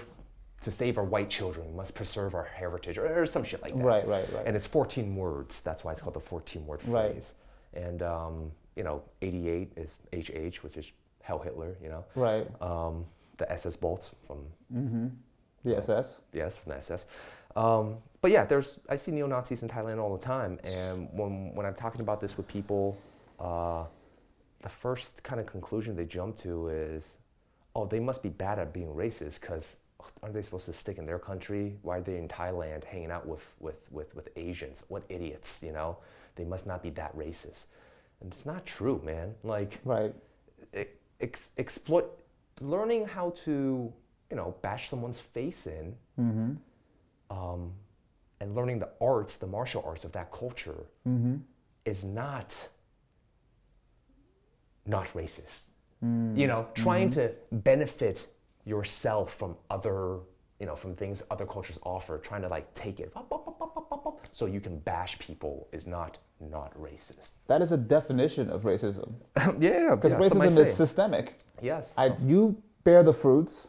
to save our white children, we must preserve our heritage or some shit like that. Right. And it's 14 words. That's why it's called the 14-word phrase. Right. And 88 is HH, which is Hell Hitler. Right. The SS bolts from the SS. Yes, from the SS. But yeah, I see neo-Nazis in Thailand all the time, and when I'm talking about this with people, the first kind of conclusion they jump to is, oh, they must be bad at being racist because aren't they supposed to stick in their country? Why are they in Thailand hanging out with Asians? What idiots, They must not be that racist. And it's not true, man. Like, right. Exploit, learning how to, bash someone's face in, and learning the martial arts of that culture is not racist. Trying to benefit yourself from other, from things other cultures offer, trying to like take it so you can bash people is not racist. That is a definition of racism. Yeah, because racism is systemic. Yes. You bear the fruits.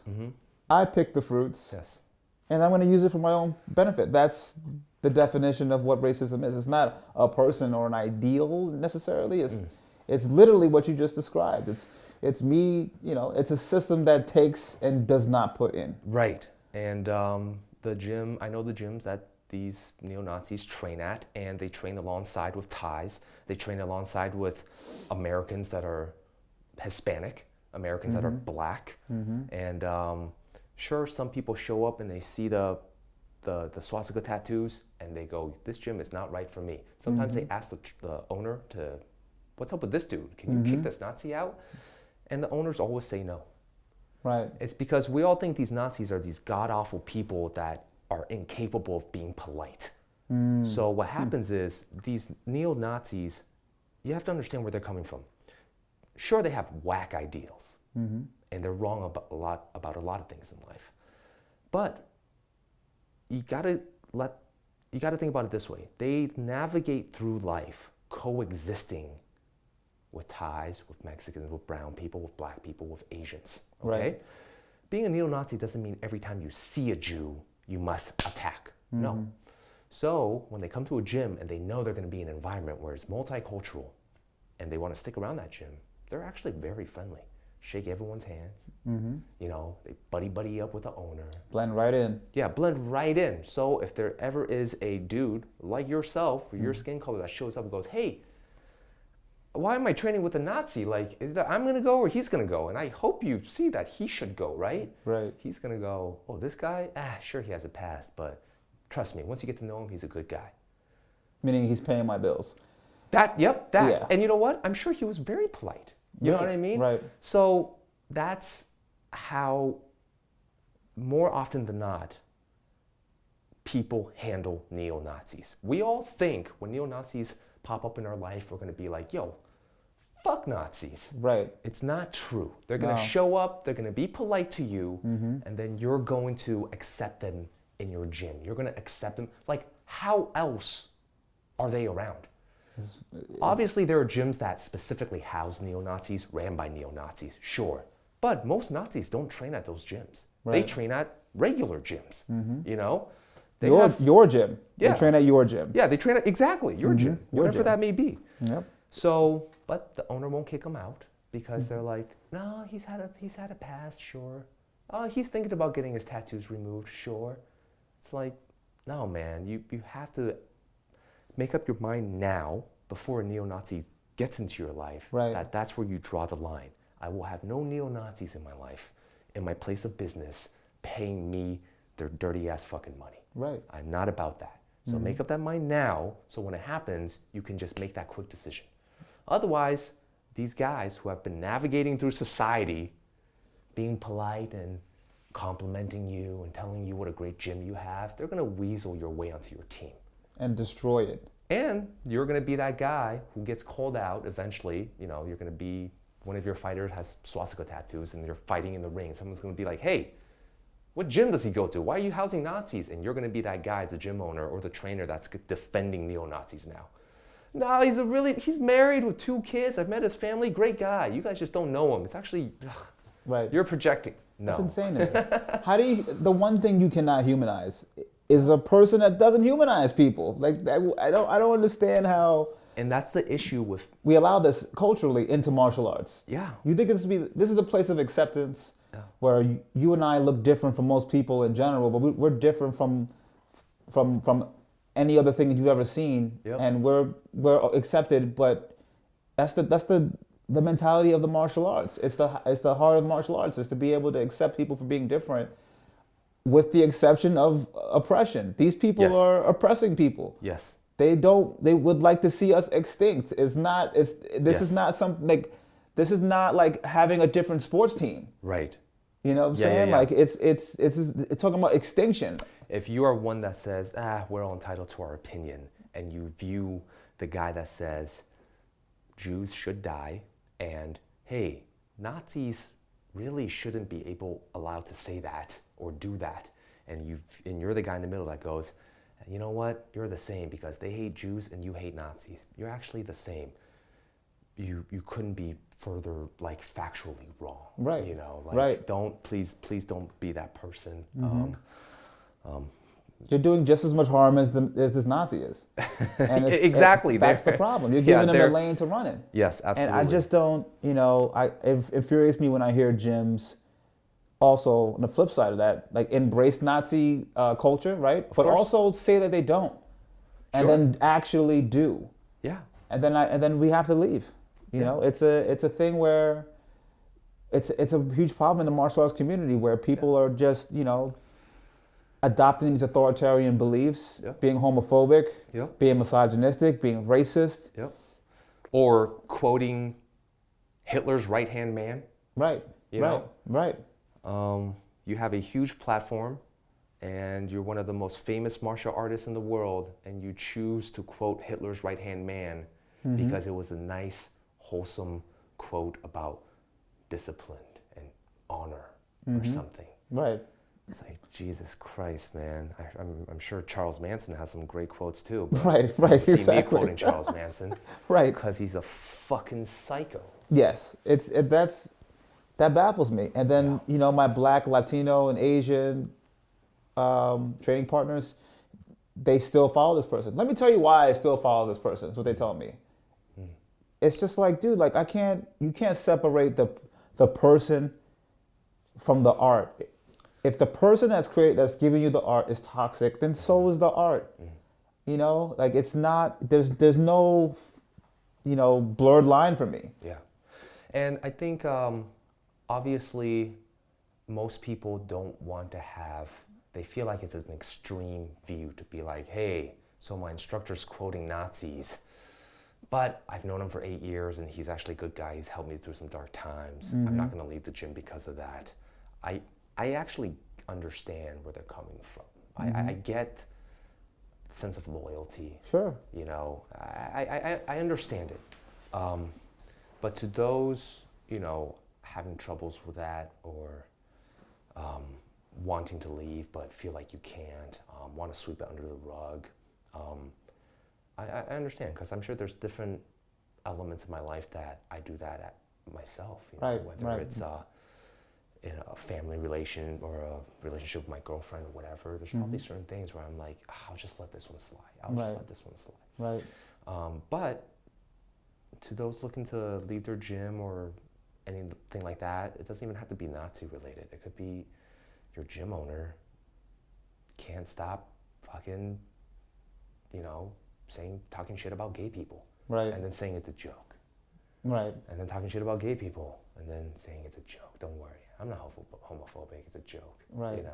I pick the fruits. Yes. And I'm going to use it for my own benefit. That's the definition of what racism is. It's not a person or an ideal necessarily. It's literally what you just described. It's me, it's a system that takes and does not put in. Right. And the gym, I know the gyms that these neo-Nazis train at, and they train alongside with Thais. They train alongside with Americans that are Hispanic, Americans that are black. And sure, some people show up and they see the swastika tattoos and they go, this gym is not right for me. Sometimes they ask the owner what's up with this dude? Can you kick this Nazi out? And the owners always say no. Right. It's because we all think these Nazis are these god-awful people that are incapable of being polite. So what happens is these neo-Nazis, you have to understand where they're coming from. Sure, they have whack ideals, and they're wrong about a lot of things in life. But you gotta think about it this way. They navigate through life coexisting with Thais, with Mexicans, with brown people, with black people, with Asians. Okay? Right. Being a neo-Nazi doesn't mean every time you see a Jew, you must attack. No. So when they come to a gym and they know they're going to be in an environment where it's multicultural and they want to stick around that gym, they're actually very friendly. Shake everyone's hands. They buddy up with the owner. Blend right in. Yeah, blend right in. So if there ever is a dude like yourself, with your skin color that shows up and goes, hey, why am I training with a Nazi? Like, either I'm going to go or he's going to go. And I hope you see that he should go, right? Right. He's going to go, oh, this guy? Sure, he has a past, but trust me, once you get to know him, he's a good guy. Meaning he's paying my bills. That. Yeah. And you know what? I'm sure he was very polite. You know what I mean? Right. So that's how, more often than not, people handle neo-Nazis. We all think when neo-Nazis pop up in our life, we're going to be like, yo, fuck Nazis. Right. It's not true. They're going to show up, they're going to be polite to you, and then you're going to accept them in your gym. You're going to accept them. Like, how else are they around? Obviously, there are gyms that specifically house neo-Nazis, ran by neo-Nazis, sure. But most Nazis don't train at those gyms. Right. They train at regular gyms, Your gym. Yeah. They train at your gym. Yeah, they train at exactly your gym, Your whatever gym. that may be. Yep. So, but the owner won't kick him out because they're like, no, he's had a past, sure. Oh, he's thinking about getting his tattoos removed, sure. It's like, no, man, you have to make up your mind now before a neo-Nazi gets into your life. Right. That's where you draw the line. I will have no neo-Nazis in my life, in my place of business, paying me their dirty ass fucking money. Right. I'm not about that. So make up that mind now, so when it happens, you can just make that quick decision. Otherwise, these guys who have been navigating through society, being polite and complimenting you and telling you what a great gym you have, they're gonna weasel your way onto your team. And destroy it. And you're gonna be that guy who gets called out eventually. You know, you're gonna be one of your fighters has swastika tattoos and you're fighting in the ring. Someone's gonna be like, hey, what gym does he go to? Why are you housing Nazis? And you're gonna be that guy, the gym owner or the trainer that's defending neo-Nazis now. No, he's married with 2 kids. I've met his family, great guy. You guys just don't know him. It's actually, Right. You're projecting. No. That's insane to me. How do you, the one thing you cannot humanize is a person that doesn't humanize people. Like, I don't understand how. And that's the issue with. We allow this culturally into martial arts. Yeah. You think this is a place of acceptance where you and I look different from most people in general, but we're different from any other thing that you've ever seen, and we're accepted. But that's the mentality of the martial arts. It's the heart of martial arts is to be able to accept people for being different, with the exception of oppression. These people are oppressing people. Yes. They would like to see us extinct. This is not something like, this is not like having a different sports team. Right. You know what I'm saying? Yeah. Like it's talking about extinction. If you are one that says, we're all entitled to our opinion, and you view the guy that says Jews should die, and hey, Nazis really shouldn't be allowed to say that or do that, and you're the guy in the middle that goes, you know what, you're the same because they hate Jews and you hate Nazis. You're actually the same. You couldn't be further like factually wrong. Right. You know, like right. please don't be that person. You're doing just as much harm as this Nazi is. And exactly. That's the problem. You're giving them a lane to run in. Yes, absolutely. And I just don't, it infuriates me when I hear gyms also, on the flip side of that, like embrace Nazi culture, right? But also say that they don't. And then actually do. Yeah. And then we have to leave. You know, it's a thing where it's a huge problem in the martial arts community where people are just, adopting these authoritarian beliefs, being homophobic, being misogynistic, being racist. Or quoting Hitler's right-hand man. Right. You know? Right. You have a huge platform and you're one of the most famous martial artists in the world, and you choose to quote Hitler's right-hand man because it was a nice, wholesome quote about discipline and honor or something. Right. It's like, Jesus Christ, man. I'm sure Charles Manson has some great quotes too. But right. See me quoting Charles Manson. Right. Because he's a fucking psycho. Yes. That baffles me. And then, my Black, Latino, and Asian training partners, they still follow this person. Let me tell you why I still follow this person. That's what they tell me. It's just like, dude, like you can't separate the person from the art. If the person that's giving you the art is toxic, then so is the art. Like it's not, there's no, blurred line for me. Yeah. And I think, obviously, most people don't want to they feel like it's an extreme view to be like, hey, so my instructor's quoting Nazis, but I've known him for 8 years and he's actually a good guy. He's helped me through some dark times. I'm not going to leave the gym because of that. I actually understand where they're coming from. I get the sense of loyalty. Sure. I understand it. But to those, having troubles with that or wanting to leave but feel like you can't, want to sweep it under the rug, I understand, because I'm sure there's different elements in my life that I do that at myself. Right. Whether in a family relation or a relationship with my girlfriend or whatever, there's probably certain things where I'm like, I'll just let this one slide. I'll just let this one slide. Right. But to those looking to leave their gym or anything like that, it doesn't even have to be Nazi related. It could be your gym owner can't stop fucking, talking shit about gay people. Right. And then saying it's a joke. Right. And then talking shit about gay people and then saying it's a joke. Don't worry, I'm not homophobic, it's a joke. Right.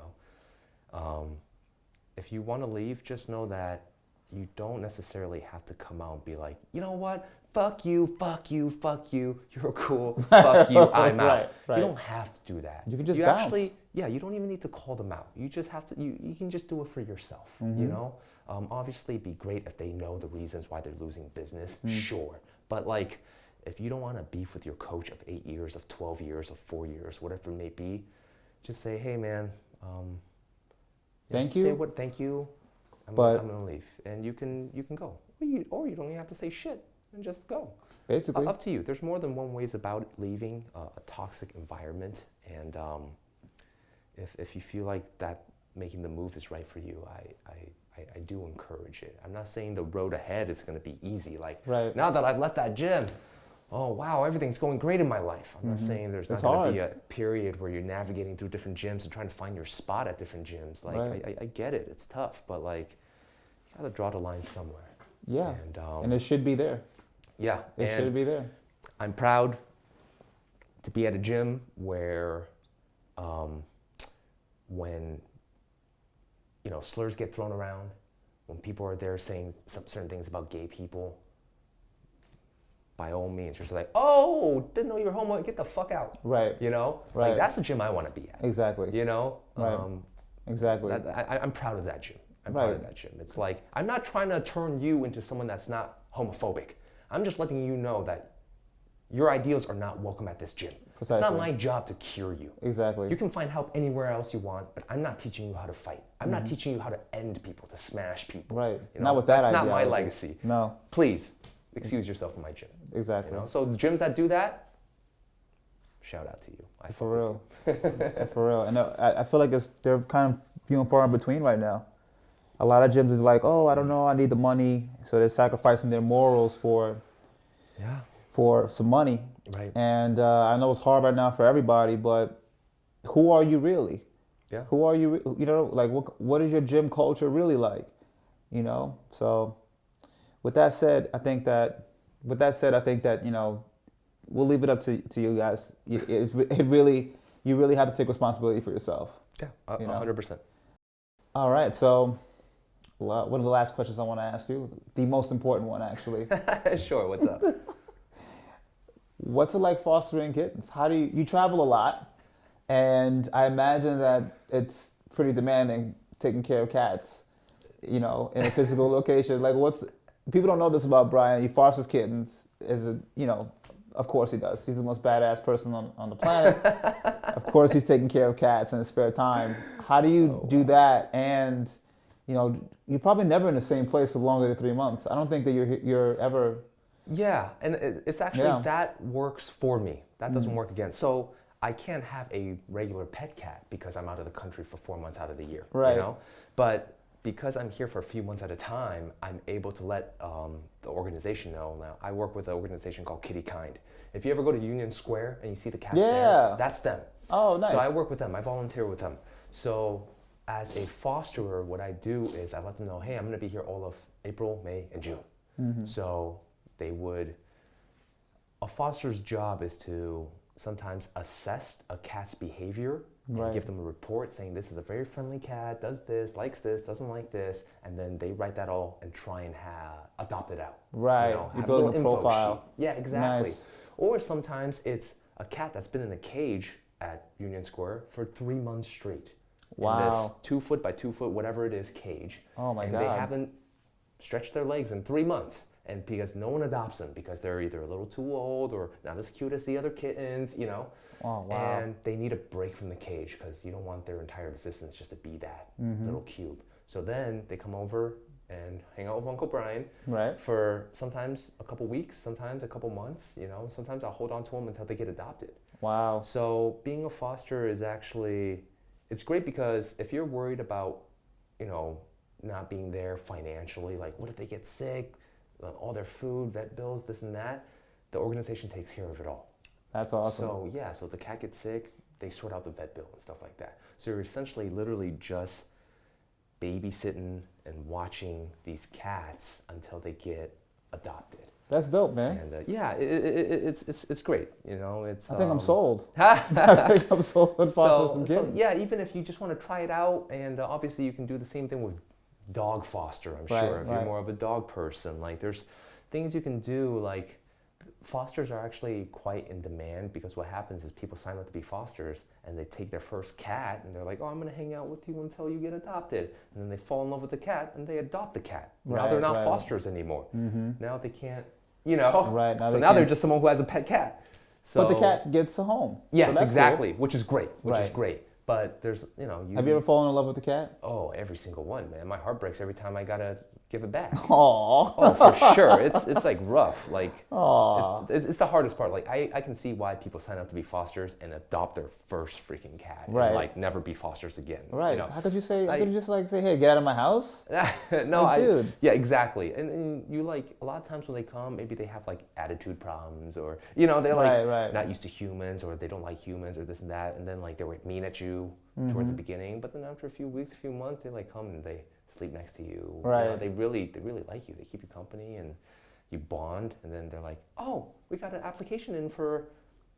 If you want to leave, just know that you don't necessarily have to come out and be like, you know what, fuck you, you're cool, fuck you, I'm out. Right. You don't have to do that. You can just bounce. You don't even need to call them out. You just have to, you can just do it for yourself, Obviously it'd be great if they know the reasons why they're losing business, sure. But like, if you don't want to beef with your coach of 8 years, of 12 years, of 4 years, whatever it may be, just say, hey man, thank you. Say what, thank you. I'm gonna leave, and you can go, or you don't even have to say shit and just go. Basically, up to you. There's more than one ways about leaving a toxic environment, and if you feel like that making the move is right for you, I do encourage it. I'm not saying the road ahead is going to be easy. Like now that I've left that gym, oh wow, everything's going great in my life. I'm not saying there's not going to be a period where you're navigating through different gyms and trying to find your spot at different gyms. Like I get it, it's tough, but like you got to draw the line somewhere. Yeah, and it should be there. Yeah, it should be there. I'm proud to be at a gym where, when slurs get thrown around, when people are there saying certain things about gay people, by all means, you're just like, oh, didn't know you were homo, get the fuck out. Right. Right. Like, that's the gym I want to be at. Exactly. Right. Exactly. I'm proud of that gym. I'm proud of that gym. It's like, I'm not trying to turn you into someone that's not homophobic. I'm just letting you know that your ideals are not welcome at this gym. Precisely. It's not my job to cure you. Exactly. You can find help anywhere else you want, but I'm not teaching you how to fight. I'm not teaching you how to end people, to smash people. Right. Not with that That's ideology. not my legacy. No. Please, excuse yourself from my gym. Exactly. So the gyms that do that, shout out to you. For real. For real. And I feel like they're kind of few and far in between right now. A lot of gyms are like, oh, I don't know, I need the money. So they're sacrificing their morals for some money. Right. And I know it's hard right now for everybody, but who are you really? Yeah. Who are you? Like what is your gym culture really like? So with that said, I think that we'll leave it up to you guys. You really have to take responsibility for yourself. Yeah, 100%. All right, so one of the last questions I want to ask you, the most important one actually. Sure, what's up? What's it like fostering kittens? How do you travel a lot, and I imagine that it's pretty demanding taking care of cats, in a physical location. Like people don't know this about Bryan. He fosters kittens. Of course he does. He's the most badass person on the planet. Of course he's taking care of cats in his spare time. How do you do that? And you're probably never in the same place for longer than 3 months. I don't think that you're ever. Yeah, and it's actually that works for me. That doesn't work again. So I can't have a regular pet cat because I'm out of the country for 4 months out of the year. Right. But because I'm here for a few months at a time, I'm able to let the organization know. Now, I work with an organization called Kitty Kind. If you ever go to Union Square and you see the cats there, that's them. Oh, nice. So I work with them. I volunteer with them. So as a fosterer, what I do is I let them know, hey, I'm going to be here all of April, May, and June. Mm-hmm. So a fosterer's job is to sometimes assess a cat's behavior and give them a report saying this is a very friendly cat, does this, likes this, doesn't like this, and then they write that all and try and adopt it out. Right, you build a profile. Sheet. Yeah, exactly. Nice. Or sometimes it's a cat that's been in a cage at Union Square for 3 months straight. Wow. In this 2 foot by 2 foot, whatever it is, cage. Oh my God. And they haven't stretched their legs in 3 months. And because no one adopts them because they're either a little too old or not as cute as the other kittens, Oh, wow. And they need a break from the cage because you don't want their entire existence just to be that little cube. So then they come over and hang out with Uncle Bryan for sometimes a couple weeks, sometimes a couple months, Sometimes I'll hold on to them until they get adopted. Wow. So being a foster is actually, it's great because if you're worried about, not being there financially, like what if they get sick, all their food, vet bills, this and that, the organization takes care of it all. That's awesome. So if the cat gets sick, they sort out the vet bill and stuff like that. So you're essentially literally just babysitting and watching these cats until they get adopted. That's dope, man. And it's great. It's. I think I'm sold. I think I'm sold on fosters and kittens. So yeah, even if you just want to try it out, and obviously you can do the same thing with dog foster. I'm sure if you're more of a dog person, like there's things you can do. Like fosters are actually quite in demand because what happens is people sign up to be fosters and they take their first cat and they're like, oh, I'm going to hang out with you until you get adopted. And then they fall in love with the cat and they adopt the cat. Now they're not fosters anymore. Now they can't, Right. So now they're just someone who has a pet cat. So, but the cat gets a home. Yes, so exactly, cool. Which is great, But there's, Have you ever fallen in love with the cat? Oh, every single one, man. My heart breaks every time I gotta give it back. Aww. Oh, for sure. It's like rough. Like, it's the hardest part. Like, I can see why people sign up to be fosters and adopt their first freaking cat. Right. And, like, never be fosters again. Right. How could you say, how could you just like say, hey, get out of my house? No, dude. Yeah, exactly. And you like, a lot of times when they come, maybe they have like attitude problems or, they're like not used to humans or they don't like humans or this and that. And then like they were mean at you towards the beginning. But then after a few weeks, a few months, they like come and they sleep next to you. Right. They really like you. They keep you company and you bond. And then they're like, oh, we got an application in for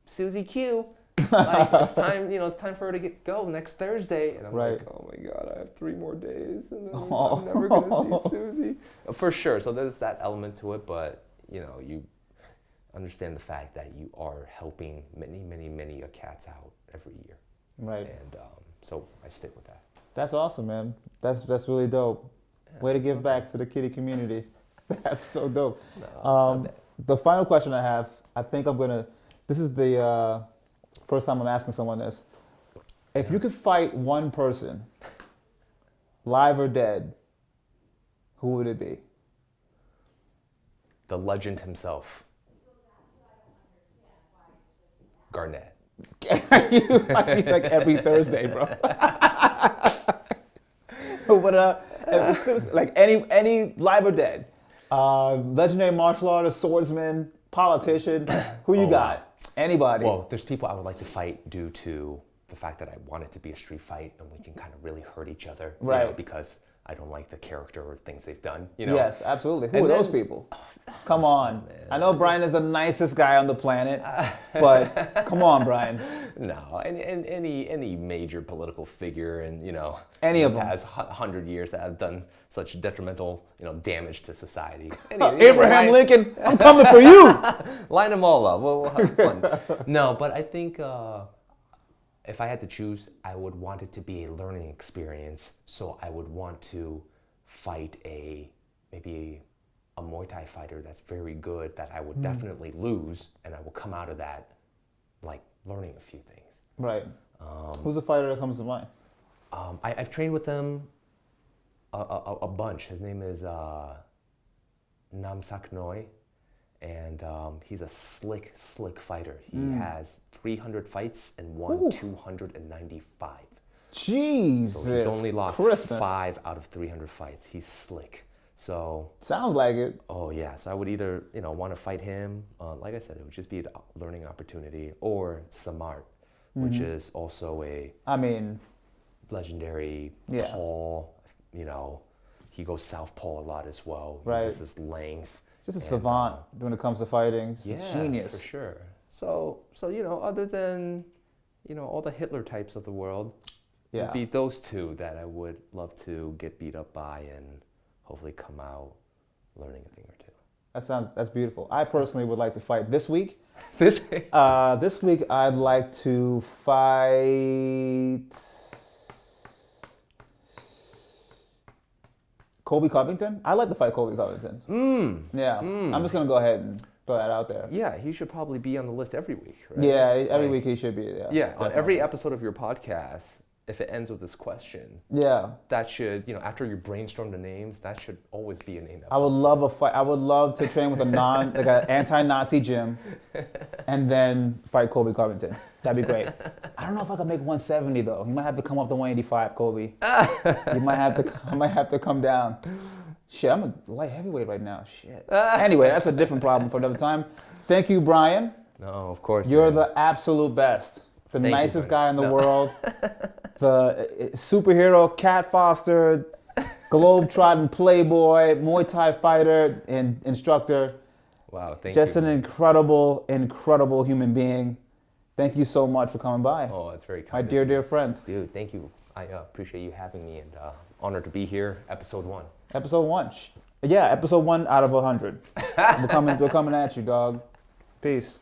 Susie Q. Like it's time, it's time for her to go next Thursday. And I'm like, oh my God, I have 3 more days and then I'm never gonna see Susie. For sure. So there's that element to it, but you understand the fact that you are helping many cats out every year. Right. And so I stick with that. That's awesome, man. That's really dope. Yeah, way to give back to the kitty community. That's so dope. No, the final question I have, I think this is the first time I'm asking someone this. If you could fight one person, live or dead, who would it be? The legend himself. Garnett. You fight me like every Thursday, bro. But like any live or dead, legendary martial artist, swordsman, politician, who you got? Wow. Anybody? Well, there's people I would like to fight due to the fact that I want it to be a street fight and we can kind of really hurt each other, right? Because I don't like the character or things they've done, Yes, absolutely. Who are those people? Come on. Man. I know Bryan is the nicest guy on the planet, but come on, Bryan. No, any major political figure and, any of them has 100 years that have done such detrimental, damage to society. Abraham Lincoln, I'm coming for you. Line them all up. We'll have fun. No, but I think if I had to choose, I would want it to be a learning experience. So I would want to fight maybe a Muay Thai fighter that's very good that I would definitely lose, and I will come out of that like learning a few things. Right. Who's a fighter that comes to mind? I've trained with him a bunch. His name is Nam Sak Noi. And he's a slick fighter. He has 300 fights and won 295. Jesus. So he's only lost 5 out of 300 fights. He's slick. So sounds like it. Oh yeah. So I would either want to fight him. Like I said, it would just be a learning opportunity, or Samart, which is also legendary tall. He goes southpaw a lot as well. He uses his length. Just a savant when it comes to fighting. Just a genius. For sure. So other than, all the Hitler types of the world, it would be those two that I would love to get beat up by and hopefully come out learning a thing or two. That's beautiful. I personally would like to fight this week. This week? This week I'd like to fight Colby Covington? I'd like to fight Colby Covington. I'm just going to go ahead and throw that out there. Yeah, he should probably be on the list every week, right? Yeah, every week he should be. Yeah, on every episode of your podcast, if it ends with this question, Yeah. that should, after you brainstorm the names, that should always be a name. That I would pops love a fight. I would love to train with like an anti-Nazi gym, and then fight Kobe Covington. That'd be great. I don't know if I could make 170 though. He might have to come up to 185, Kobe. I might have to come down. Shit, I'm a light heavyweight right now. Shit. Anyway, that's a different problem for another time. Thank you, Bryan. No, of course. You're man. the absolute best. The Thank you, nicest buddy. guy in the world. The superhero, cat foster, globe-trotting playboy, Muay Thai fighter, and instructor. Wow, thank Just you. an incredible, incredible human being. Thank you so much for coming by. Oh, that's very kind. My of dear, you. dear friend. Dude, thank you. I appreciate you having me, and honored to be here. Episode 1. Episode 1. Yeah, episode 1 out of 100. We're coming at you, dog. Peace.